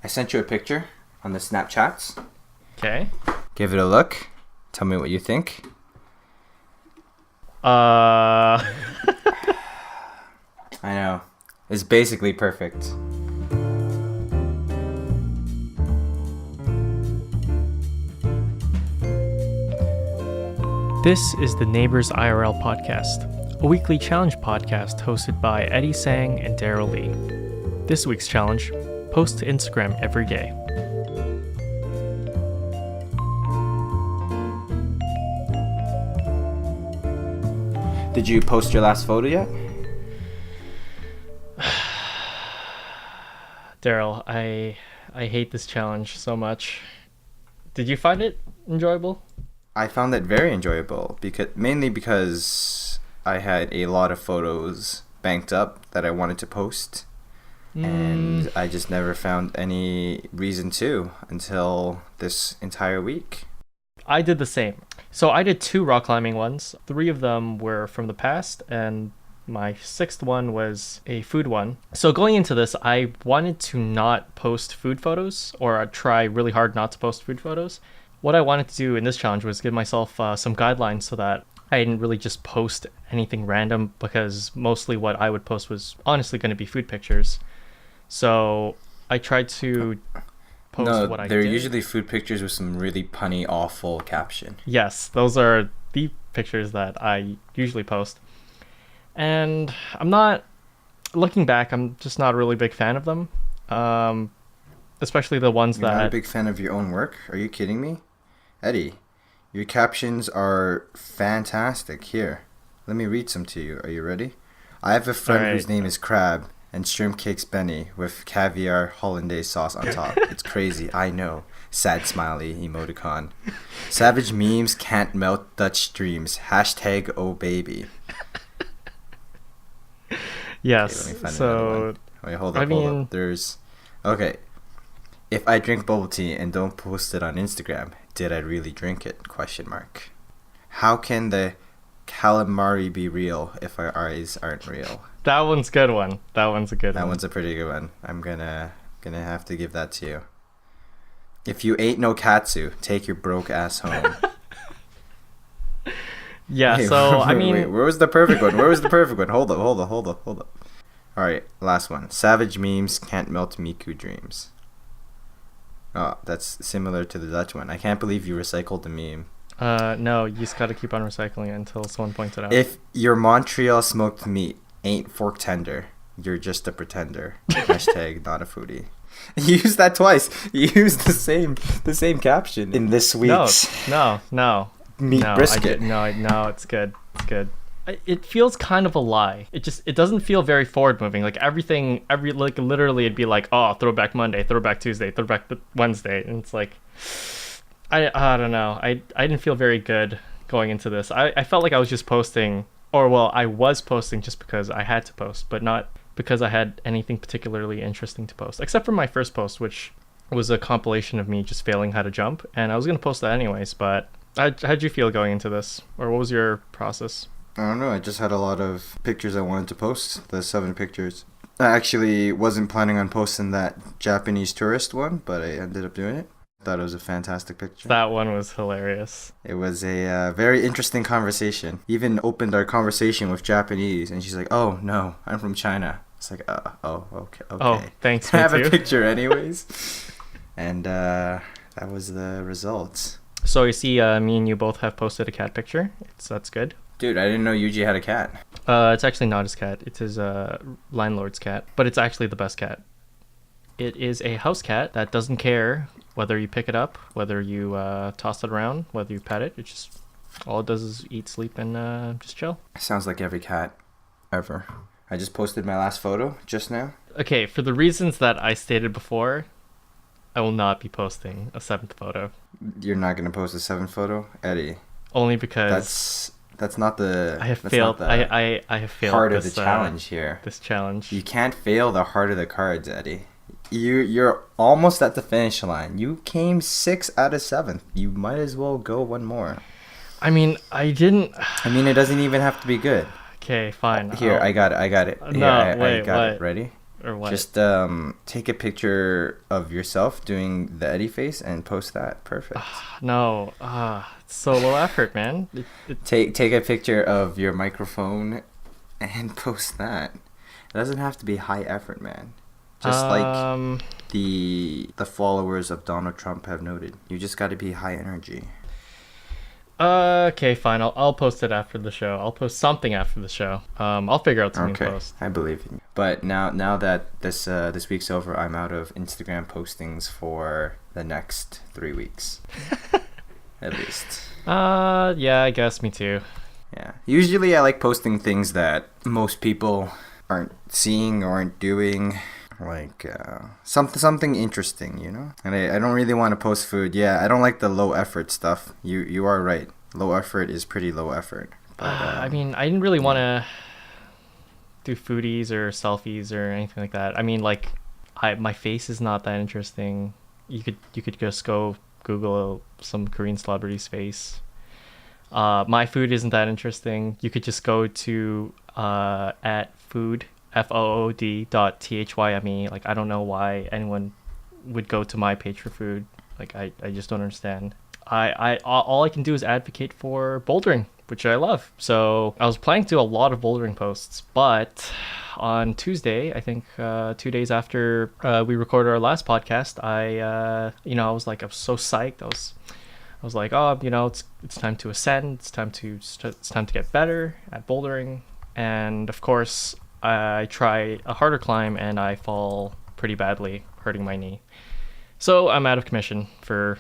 I sent you a picture on the Snapchats. Okay. Give it a look. Tell me what you think. Uh, I know. It's basically perfect. This is the NeighboursIRL podcast, a weekly challenge podcast hosted by Eddie Sang and Daryl Lee. This week's challenge: post to Instagram every day. Did you post your last photo yet? Daryl, I hate this challenge so much. Did you find it enjoyable? I found it very enjoyable mainly because I had a lot of photos banked up that I wanted to post, and I just never found any reason to until this entire week. I did the same. So I did 2 rock climbing ones. 3 of them were from the past, and my 6th one was a food one. So going into this, I wanted to not post food photos, or I'd try really hard not to post food photos. What I wanted to do in this challenge was give myself some guidelines so that I didn't really just post anything random, because mostly what I would post was honestly going to be food pictures. So I tried to post what I did. No, they're usually food pictures with some really punny, awful caption. Yes, those are the pictures that I usually post. And I'm not, looking back, I'm just not a really big fan of them. Especially the ones You're that... not a big fan of your own work? Are you kidding me? Eddie, your captions are fantastic. Here, let me read some to you. Are you ready? I have a friend whose name is Crab and shrimp cakes Benny with caviar hollandaise sauce on top. It's crazy, I know. Sad smiley emoticon. Savage memes can't melt Dutch dreams. Hashtag oh baby. Yes, okay, let me find so... Wait, hold up. There's... Okay. If I drink bubble tea and don't post it on Instagram, did I really drink it? Question mark. How can the calamari be real if our eyes aren't real? That one's a good one. That one's a good one. That one's a pretty good one. I'm gonna have to give that to you. If you ain't no katsu, take your broke ass home. Yeah, wait, so wait, I mean... Wait, where was the perfect one? Hold up. Alright, last one. Savage memes can't melt Miku dreams. Oh, that's similar to the Dutch one. I can't believe you recycled the meme. No, you just gotta keep on recycling it until someone points it out. If your Montreal smoked meat ain't fork tender, you're just a pretender. Hashtag not a foodie. You used that twice. You used the same caption in this week's No. meat brisket. No, it's good. It's good. It feels kind of a lie. It doesn't feel very forward moving. Like literally it'd be like, oh, throwback Monday, throwback Tuesday, throwback Wednesday, and it's like, I don't know. I didn't feel very good going into this. I felt like I was just posting, I was posting just because I had to post, but not because I had anything particularly interesting to post, except for my first post, which was a compilation of me just failing how to jump, and I was gonna post that anyways. But how'd you feel going into this, or what was your process? I don't know. I just had a lot of pictures I wanted to post. The 7 pictures. I actually wasn't planning on posting that Japanese tourist one, but I ended up doing it. Thought it was a fantastic picture. That one was hilarious. It was a very interesting conversation. Even opened our conversation with Japanese, and she's like, "Oh no, I'm from China." It's like, okay. Oh, thanks. I have a picture anyways. And that was the results. So you see, me and you both have posted a cat picture. That's good. Dude, I didn't know Yuji had a cat. It's actually not his cat. It's his landlord's cat, but it's actually the best cat. It is a house cat that doesn't care whether you pick it up, whether you toss it around, whether you pet it. It just, all it does is eat, sleep, and just chill. Sounds like every cat ever. I just posted my last photo just now. Okay, for the reasons that I stated before, I will not be posting a 7th photo. You're not going to post a 7th photo? Eddie. Only because... That's not the... I have failed. I have failed heart of the challenge here. This challenge. You can't fail the heart of the cards, Eddie. You're almost at the finish line. You came 6 out of 7. You might as well go one more. I mean, I didn't... I mean, it doesn't even have to be good. Okay, fine. Here, I got it. Here, No, I wait, got what? it. Ready? or what? Just take a picture of yourself doing the Eddie face and post that. Perfect. No, it's so low effort, man. Take a picture of your microphone and post that. It doesn't have to be high effort, man. Just like the followers of Donald Trump have noted. You just got to be high energy. Okay, fine. I'll post it after the show. I'll post something after the show. I'll figure out something to post. I believe in you. But now that this week's over, I'm out of Instagram postings for the next 3 weeks, at least. Yeah, I guess me too. Yeah. Usually, I like posting things that most people aren't seeing or aren't doing. Like something interesting, you know. And I don't really want to post food. Yeah, I don't like the low effort stuff. You are right. Low effort is pretty low effort. But, I mean, I didn't really want to do foodies or selfies or anything like that. I mean, like, my face is not that interesting. You could just go Google some Korean celebrity's face. My food isn't that interesting. You could just go to at food. food.thyme. Like, I don't know why anyone would go to my page for food. Like, I just don't understand. All I can do is advocate for bouldering, which I love. So I was planning to do a lot of bouldering posts, but on Tuesday, I think 2 days after we recorded our last podcast, I was so psyched. I was like, oh, it's time to ascend. It's time to get better at bouldering. And of course, I try a harder climb and I fall pretty badly, hurting my knee. So I'm out of commission for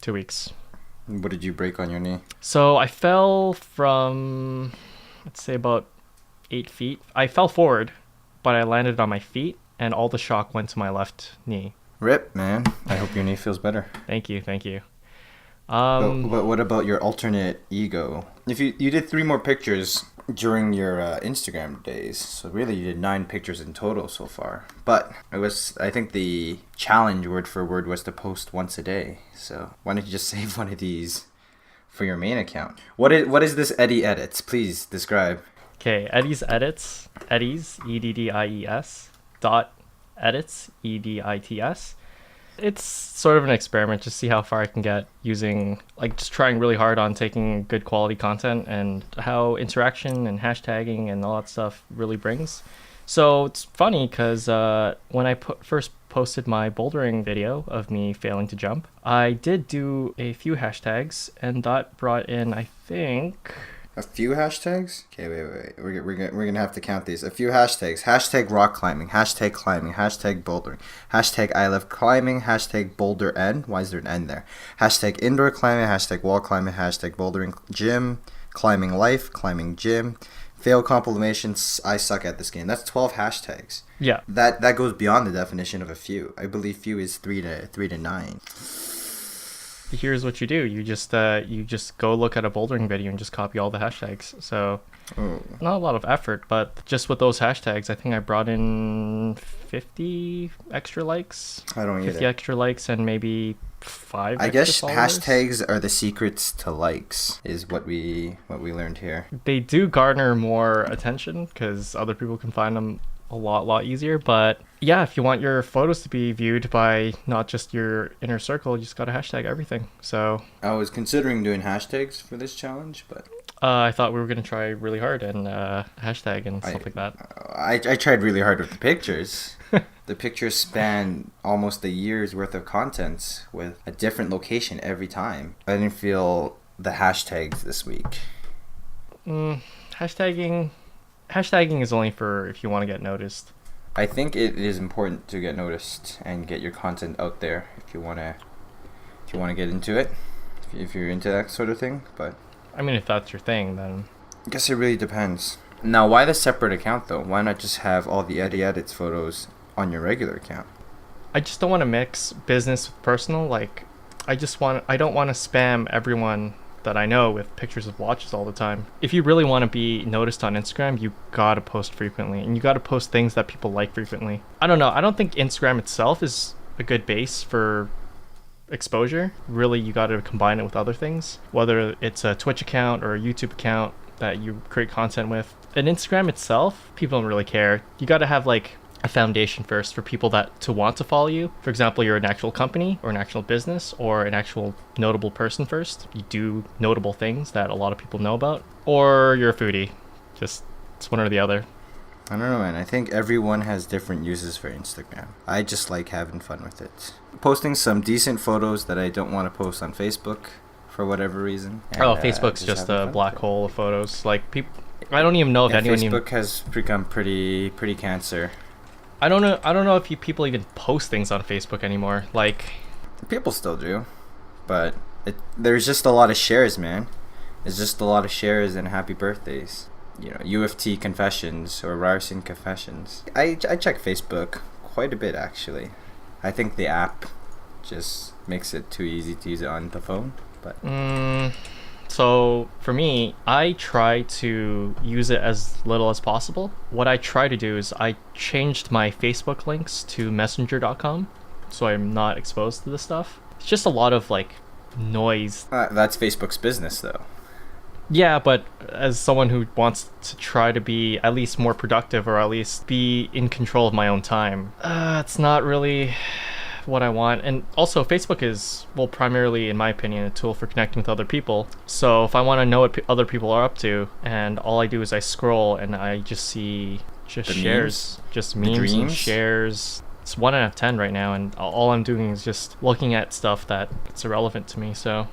2 weeks. What did you break on your knee? So I fell from, let's say, about 8 feet. I fell forward, but I landed on my feet and all the shock went to my left knee. Rip, man. I hope your knee feels better. Thank you. But what about your alternate ego? If you did 3 more pictures during your Instagram days, so really you did 9 pictures in total so far. But I think the challenge word for word was to post once a day. So why don't you just save one of these for your main account? What is this Eddie Edits? Please describe. Okay, Eddie's Edits, EDDIES .edits, EDITS. It's sort of an experiment, just see how far I can get using, like, just trying really hard on taking good quality content and how interaction and hashtagging and all that stuff really brings. So it's funny because when I first posted my bouldering video of me failing to jump, I did do a few hashtags and that brought in, I think... A few hashtags? Okay, wait. We're gonna have to count these. A few hashtags. Hashtag rock climbing. Hashtag climbing. Hashtag bouldering. Hashtag I love climbing. Hashtag boulder N. Why is there an N there? Hashtag indoor climbing. Hashtag wall climbing. Hashtag bouldering gym. Climbing life. Climbing gym. Fail compilations. I suck at this game. That's 12 hashtags. Yeah. That goes beyond the definition of a few. I believe few is 3 to 9. Here's what you do. You just go look at a bouldering video and just copy all the hashtags. So not a lot of effort, but just with those hashtags, I think I brought in 50 extra likes. I don't either. 50 extra likes and maybe 5 I extra guess followers. hashtags are the secrets to likes, is what we learned here. They do garner more attention because other people can find them a lot easier. But yeah, if you want your photos to be viewed by not just your inner circle, you just gotta hashtag everything. So I was considering doing hashtags for this challenge, but I thought we were gonna try really hard and hashtag and stuff like that. I tried really hard with the pictures. The pictures span almost a year's worth of content with a different location every time. I didn't feel the hashtags this week. Hashtagging is only for if you want to get noticed. I think it is important to get noticed and get your content out there if you want to get into it, if you're into that sort of thing. But I mean, if that's your thing, then I guess it really depends. Now, why the separate account though? Why not just have all the Eddie Edits photos on your regular account? I just don't want to mix business with personal. Like, I don't want to spam everyone that I know with pictures of watches all the time. If you really want to be noticed on Instagram, you gotta post frequently and you gotta post things that people like frequently. I don't know. I don't think Instagram itself is a good base for exposure. Really, you gotta combine it with other things, whether it's a Twitch account or a YouTube account that you create content with. And Instagram itself, people don't really care. You gotta have like a foundation first for people that to want to follow you. For example, you're an actual company or an actual business or an actual notable person first. You do notable things that a lot of people know about. Or you're a foodie. Just, it's one or the other. I don't know, man. I think everyone has different uses for Instagram. I just like having fun with it. Posting some decent photos that I don't want to post on Facebook for whatever reason. And, Facebook's just a black hole of photos. Like, people, I don't even know if anyone Facebook has become pretty cancer. I don't know if people even post things on Facebook anymore. Like, people still do, but there's just a lot of shares, man. It's just a lot of shares and happy birthdays. You know, UFT confessions or Ryerson confessions. I check Facebook quite a bit, actually. I think the app just makes it too easy to use it on the phone. But so for me, I try to use it as little as possible. What I try to do is I changed my Facebook links to messenger.com, so I'm not exposed to this stuff. It's just a lot of like noise. That's Facebook's business, though. Yeah, but as someone who wants to try to be at least more productive or at least be in control of my own time, it's not really what I want. And also, Facebook is, well, primarily, in my opinion, a tool for connecting with other people. So if I want to know what other people are up to, and all I do is I scroll and I just see just shares, just memes and shares. It's 1 out of 10 right now, and all I'm doing is just looking at stuff that's irrelevant to me. So,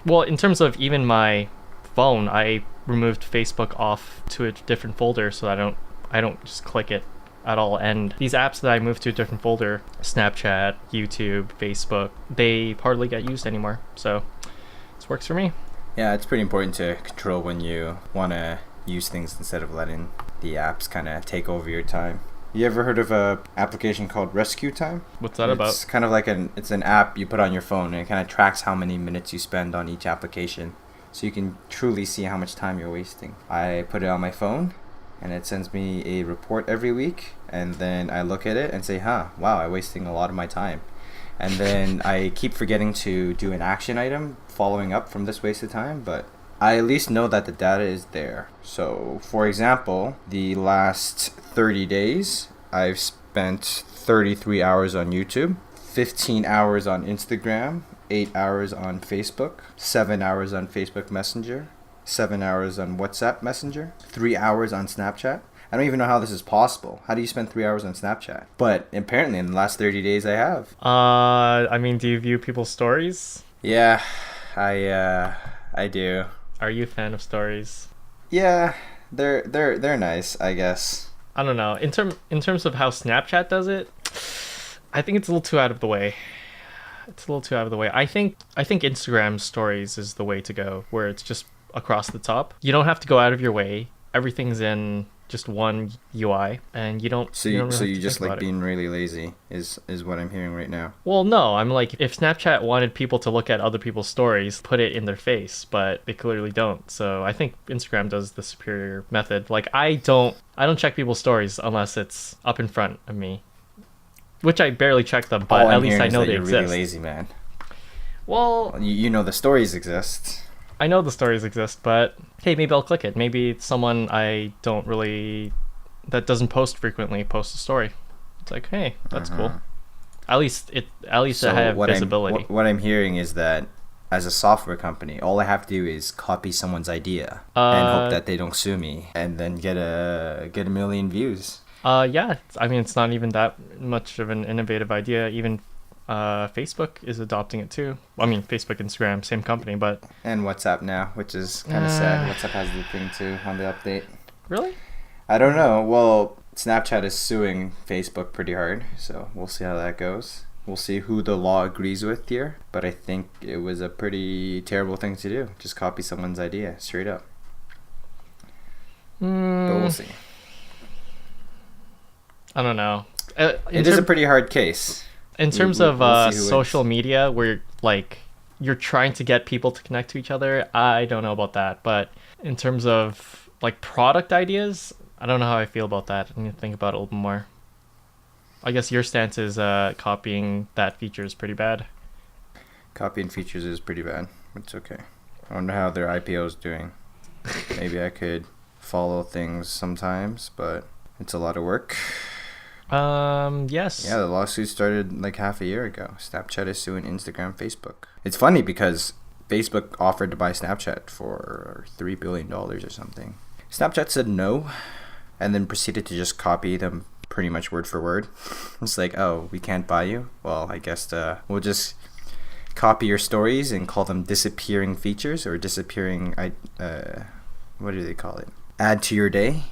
well, in terms of even my phone, I removed Facebook off to a different folder so that I don't just click it at all. And these apps that I moved to a different folder, Snapchat, YouTube, Facebook, they hardly get used anymore. So this works for me. Yeah, it's pretty important to control when you want to use things instead of letting the apps kind of take over your time. You ever heard of a application called Rescue Time? What's that about? It's kind of like it's an app you put on your phone, and it kind of tracks how many minutes you spend on each application, so you can truly see how much time you're wasting. I put it on my phone, and it sends me a report every week, and then I look at it and say, wow, I'm wasting a lot of my time. And then I keep forgetting to do an action item following up from this wasted time, but I at least know that the data is there. So, for example, the last 30 days, I've spent 33 hours on YouTube, 15 hours on Instagram, 8 hours on Facebook, 7 hours on Facebook Messenger, 7 hours on WhatsApp Messenger, 3 hours on Snapchat. I don't even know how this is possible. How do you spend 3 hours on Snapchat? But apparently in the last 30 days I have. I mean, do you view people's stories? Yeah, I do. Are you a fan of stories? Yeah, they're nice, I guess. I don't know. In terms of how Snapchat does it, I think it's a little too out of the way. I think Instagram stories is the way to go, where it's just across the top. You don't have to go out of your way. Everything's in just one UI, and you don't. So you just like being really lazy is what I'm hearing right now. Well, no, I'm like, if Snapchat wanted people to look at other people's stories, put it in their face, but they clearly don't. So I think Instagram does the superior method. Like, I don't check people's stories unless it's up in front of me, which I barely check them, but at least I know they exist. You're really lazy, man. Well, you know the stories exist. I know the stories exist, but hey, maybe I'll click it. Maybe someone that doesn't post frequently posts a story. It's like, hey, that's cool. At least I have visibility. What I'm hearing is that as a software company, all I have to do is copy someone's idea and hope that they don't sue me, and then get a million views. Yeah, I mean, it's not even that much of an innovative idea. Even Facebook is adopting it too. I mean, Facebook, Instagram, same company, but... And WhatsApp now, which is kind of sad. WhatsApp has the thing too on the update. Really? I don't know. Well, Snapchat is suing Facebook pretty hard, so we'll see how that goes. We'll see who the law agrees with here, but I think it was a pretty terrible thing to do. Just copy someone's idea, straight up. But we'll see. I don't know. It is a pretty hard case. In terms of social media, where like you're trying to get people to connect to each other, I don't know about that. But in terms of like product ideas, I don't know how I feel about that. I need to think about it a little bit more. I guess your stance is copying that feature is pretty bad. Copying features is pretty bad. It's okay. I wonder how their IPO is doing. Maybe I could follow things sometimes, but it's a lot of work Yes. Yeah, the lawsuit started like half a year ago. Snapchat is suing Instagram, Facebook. It's funny because Facebook offered to buy Snapchat for $3 billion or something. Snapchat said no, and then proceeded to just copy them pretty much word for word. It's like, oh, we can't buy you? Well, I guess we'll just copy your stories and call them disappearing features or disappearing, what do they call it? Add to your day.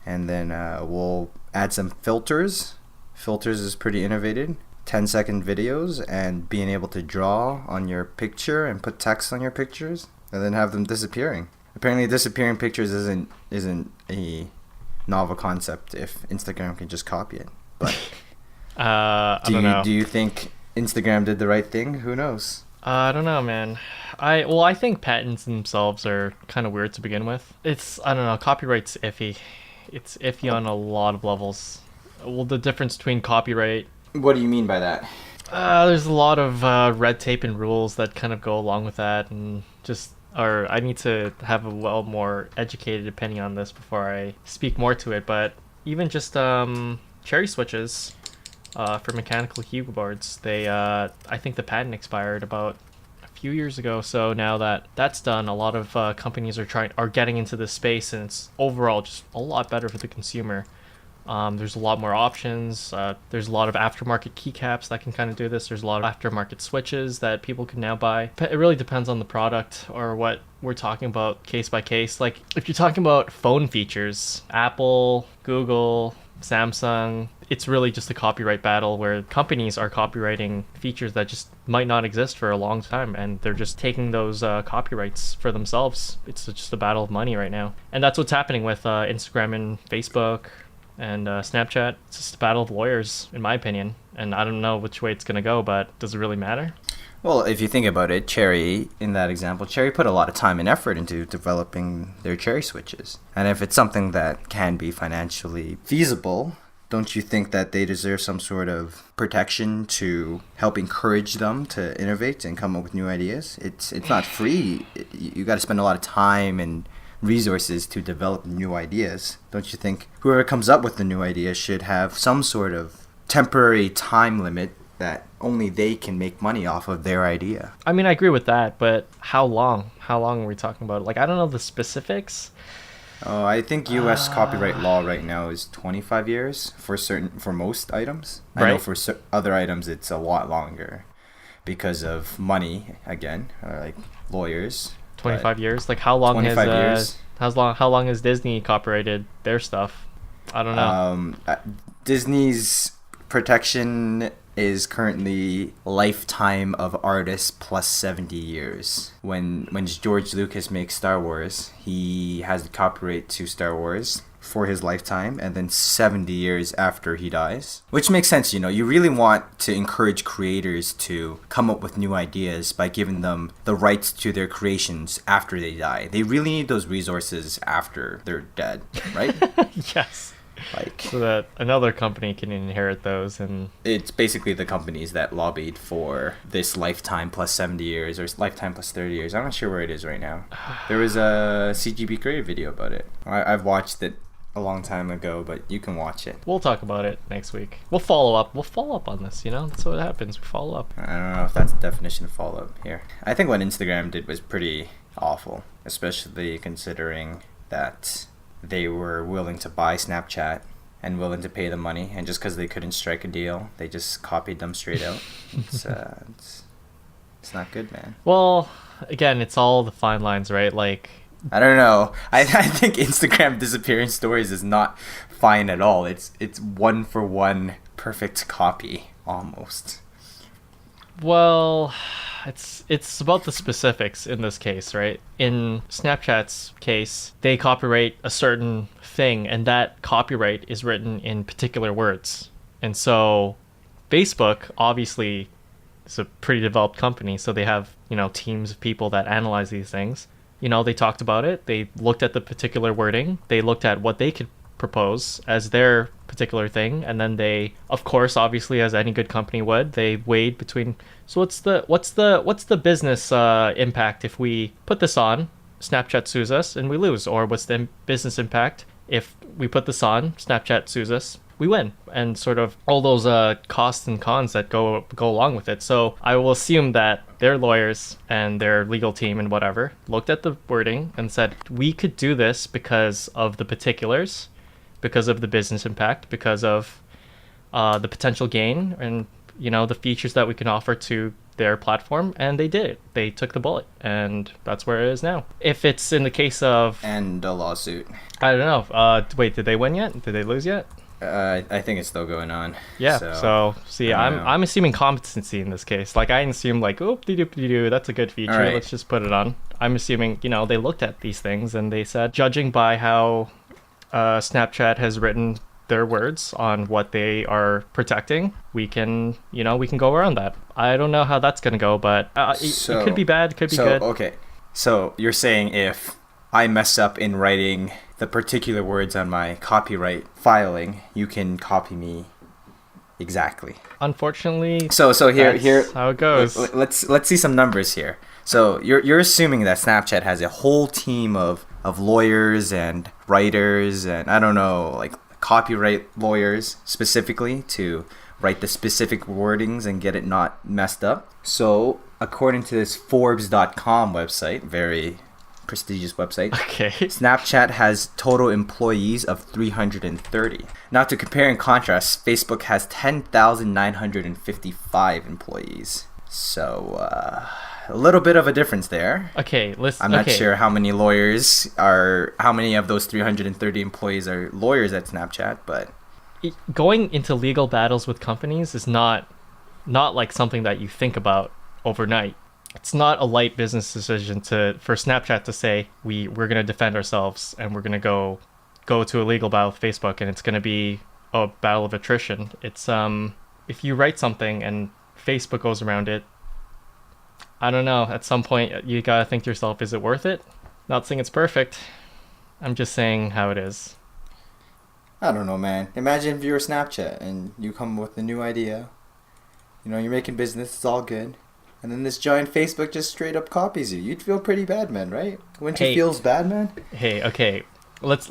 And then we'll add some filters. Filters is pretty innovative. 10-second videos and being able to draw on your picture and put text on your pictures and then have them disappearing. Apparently disappearing pictures isn't a novel concept if Instagram can just copy it. But I don't know. Do you think Instagram did the right thing? Who knows? I don't know, man. I think patents themselves are kind of weird to begin with. I don't know, copyright's iffy. It's iffy on a lot of levels. Well, the difference between copyright... What do you mean by that? There's a lot of red tape and rules that kind of go along with that, and I need to have a more educated opinion on this before I speak more to it, but even just cherry switches for mechanical keyboards, I think the patent expired about a few years ago, so now that that's done, a lot of companies are getting into this space, and it's overall just a lot better for the consumer. There's a lot more options. There's a lot of aftermarket keycaps that can kind of do this. There's a lot of aftermarket switches that people can now buy. It really depends on the product or what we're talking about case by case. Like if you're talking about phone features, Apple, Google, Samsung, it's really just a copyright battle where companies are copywriting features that just might not exist for a long time, and they're just taking those copyrights for themselves. It's just a battle of money right now. And that's what's happening with Instagram and Facebook and Snapchat. It's just a battle of lawyers, in my opinion, and I don't know which way it's going to go, but does it really matter? Well, if you think about it, Cherry, in that example, Cherry put a lot of time and effort into developing their cherry switches. And if it's something that can be financially feasible, don't you think that they deserve some sort of protection to help encourage them to innovate and come up with new ideas? It's not free. You got to spend a lot of time and resources to develop new ideas. Don't you think whoever comes up with the new idea should have some sort of temporary time limit that only they can make money off of their idea? I mean, I agree with that, but how long? How long are we talking about? Like, I don't know the specifics. Oh, I think U.S. copyright law right now is 25 years for most items. Right. I know for other items it's a lot longer because of money again, or like lawyers. 25 years? Like how long 25 years. How long has Disney copyrighted their stuff? I don't know. Disney's protection is currently lifetime of artists plus 70 years. When George Lucas makes Star Wars, he has the copyright to Star Wars for his lifetime and then 70 years after he dies. Which makes sense, you really want to encourage creators to come up with new ideas by giving them the rights to their creations after they die. They really need those resources after they're dead, right? Yes. So that another company can inherit those, and it's basically the companies that lobbied for this lifetime plus 70 years or lifetime plus 30 years. I'm not sure where it is right now. There was a CGP creative video about it. I've watched it a long time ago, but you can watch it. We'll talk about it next week. We'll follow up on this, that's what happens. We follow up. I don't know if that's the definition of follow up here. I think what Instagram did was pretty awful, especially considering that they were willing to buy Snapchat and willing to pay the money, and just because they couldn't strike a deal, they just copied them straight out. It's not good, man. Well, again, it's all the fine lines, right? Like, I don't know. I think Instagram disappearing stories is not fine at all. It's one for one perfect copy almost. Well, it's about the specifics in this case, right? In Snapchat's case, they copyright a certain thing, and that copyright is written in particular words. And so Facebook obviously is a pretty developed company, so they have, teams of people that analyze these things. They talked about it. They looked at the particular wording. They looked at what they could propose as their particular thing, and then they, of course, obviously, as any good company would, they weighed between. So what's the business impact if we put this on, Snapchat sues us and we lose, or what's the business impact if we put this on, Snapchat sues us, we win, and sort of all those costs and cons that go along with it. So I will assume that their lawyers and their legal team and whatever looked at the wording and said, we could do this because of the particulars, because of the business impact, because of the potential gain, and the features that we can offer to their platform, and they did it. They took the bullet, and that's where it is now. If it's in the case of and a lawsuit, I don't know. Wait, did they win yet? Did they lose yet? I think it's still going on. Yeah. So see, I'm assuming competency in this case. Like I assume like, oh, that's a good feature. Right. Let's just put it on. I'm assuming they looked at these things and they said, judging by how Snapchat has written their words on what they are protecting, we can go around that. I don't know how that's gonna go, but it could be bad, it could be good. Okay, so you're saying if I mess up in writing the particular words on my copyright filing, you can copy me exactly. Unfortunately, so here how it goes. Let's see some numbers here. So you're assuming that Snapchat has a whole team of lawyers and writers and I don't know, like copyright lawyers specifically to write the specific wordings and get it not messed up. So according to this Forbes.com website, very prestigious website, okay, Snapchat has total employees of 330. Now to compare and contrast, Facebook has 10,955 employees. So a little bit of a difference there. Okay, I'm not sure how many of those 330 employees are lawyers at Snapchat, but going into legal battles with companies is not like something that you think about overnight. It's not a light business decision for Snapchat to say we're going to defend ourselves and we're going to go to a legal battle with Facebook, and it's going to be a battle of attrition. It's if you write something and Facebook goes around it, I don't know, at some point you gotta think to yourself, is it worth it? Not saying it's perfect, I'm just saying how it is. I don't know, man. Imagine if you're Snapchat and you come with a new idea, you're making business, it's all good, and then this giant Facebook just straight up copies you. You'd feel pretty bad, man, right? Wouldn't you feel bad, man? Hey, okay, let's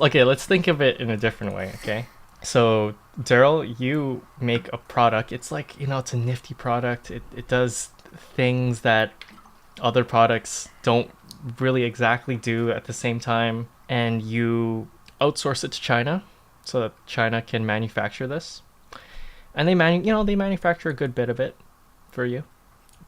think of it in a different way, okay? So Daryl, you make a product. It's like, it's a nifty product. It does things that other products don't really exactly do at the same time, and you outsource it to China so that China can manufacture this, and they manufacture a good bit of it for you,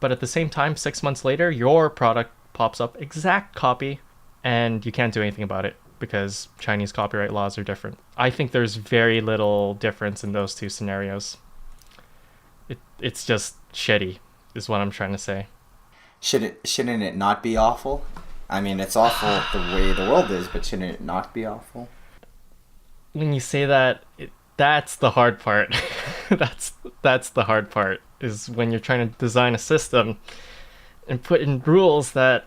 but at the same time 6 months later your product pops up, exact copy, and you can't do anything about it because Chinese copyright laws are different. I think there's very little difference in those two scenarios. It's just shitty is what I'm trying to say. Shouldn't it not be awful? I mean, it's awful the way the world is, but shouldn't it not be awful? When you say that, that's the hard part. that's the hard part, is when you're trying to design a system and put in rules that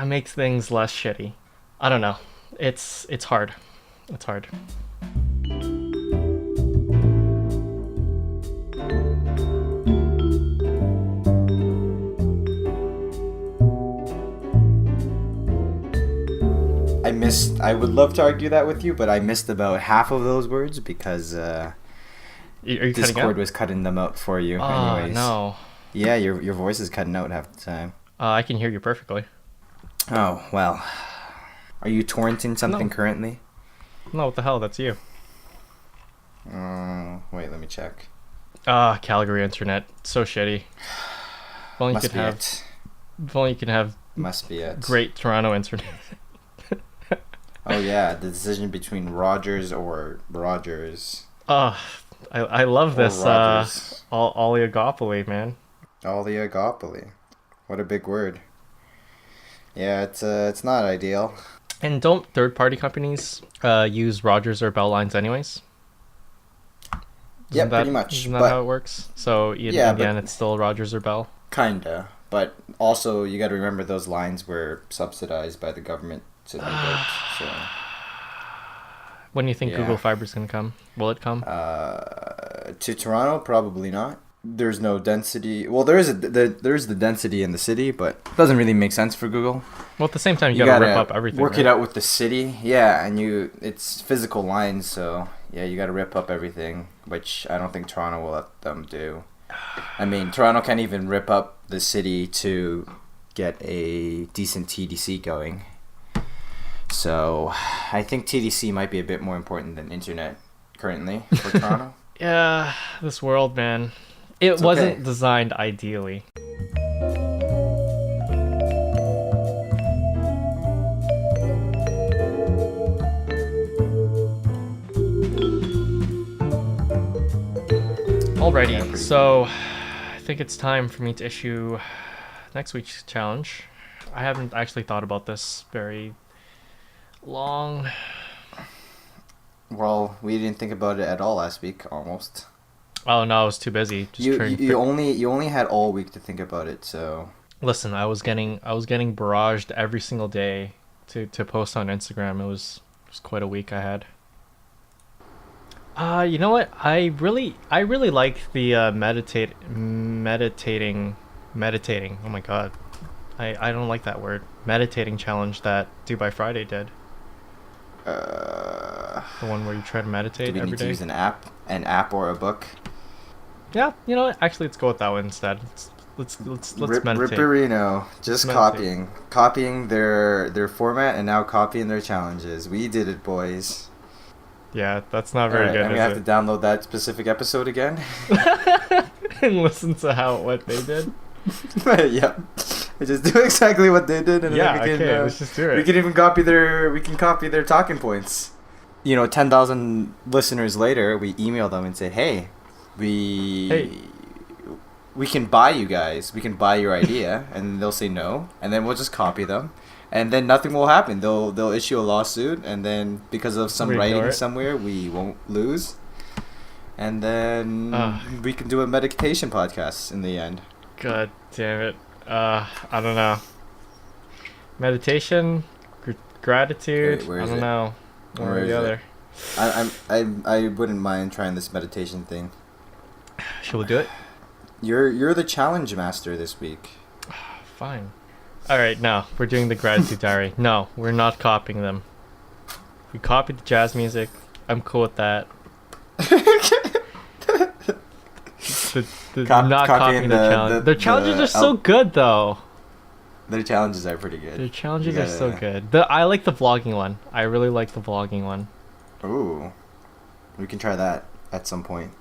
makes things less shitty. I don't know. It's hard. It's hard. I would love to argue that with you, but I missed about half of those words because Discord was cutting them out for you. Anyways. No. Yeah, your voice is cutting out half the time. I can hear you perfectly. Oh, well. Are you torrenting something currently? No, what the hell? That's you. Wait, let me check. Calgary internet. So shitty. If only you could have Must be it. Great Toronto internet. Oh yeah, the decision between Rogers or Rogers. I love this oligopoly, man. Oligopoly. What a big word. Yeah, it's not ideal. And don't third-party companies use Rogers or Bell lines anyways? Pretty much. Isn't that how it works? So again, it's still Rogers or Bell? Kinda. But also, you got to remember those lines were subsidized by the government to be built. So. When do you think Google Fiber's going to come? Will it come? To Toronto, probably not. There's no density. Well, there's the density in the city, but it doesn't really make sense for Google. Well, at the same time, you gotta rip up everything. Work it out with the city, yeah, and it's physical lines, so Yeah, you got to rip up everything, which I don't think Toronto will let them do. I mean, Toronto can't even rip up the city to get a decent TDC going. So, I think TDC might be a bit more important than internet currently for Toronto. Yeah, this world, man. It wasn't designed ideally. Alrighty, so I think it's time for me to issue next week's challenge. I haven't actually thought about this very long. Well, we didn't think about it at all last week, almost. Oh no, I was too busy. You only had all week to think about it, so. Listen, I was getting barraged every single day to post on Instagram. It was quite a week I had. You know what? I really like the meditating. Oh my god, I don't like that word. Meditating challenge that Do by Friday did. The one where you try to meditate every day. Do we need to use an app or a book? Yeah, you know what? Actually, let's go with that one instead. Let's meditate. Ripperino, just copying their format and now copying their challenges. We did it, boys. Yeah, that's not very good. And we have to download that specific episode again and listen to what they did. Yeah, just do exactly what they did, and yeah, then we can. Okay, let's just do it. We can even copy their talking points. 10,000 listeners later, we email them and say, "Hey, we can buy you guys. We can buy your idea," and they'll say no, and then we'll just copy them. And then nothing will happen. They'll issue a lawsuit, and then because of some writing somewhere, we won't lose. And then we can do a meditation podcast in the end. God damn it! I don't know. Meditation, gratitude. Wait, I don't know. One or the other. I wouldn't mind trying this meditation thing. Shall we do it? You're the challenge master this week. Fine. Alright, no, we're doing the gratitude diary. No, we're not copying them. We copied the jazz music. I'm cool with that. Not copying the challenge. Their challenges are so good, though. Their challenges are pretty good. Their challenges are so good. I like the vlogging one. I really like the vlogging one. Ooh. We can try that at some point.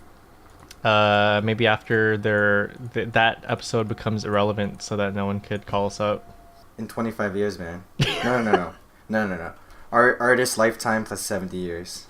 Maybe after that episode becomes irrelevant so that no one could call us out. In 25 years, man. No. Our artist lifetime plus 70 years.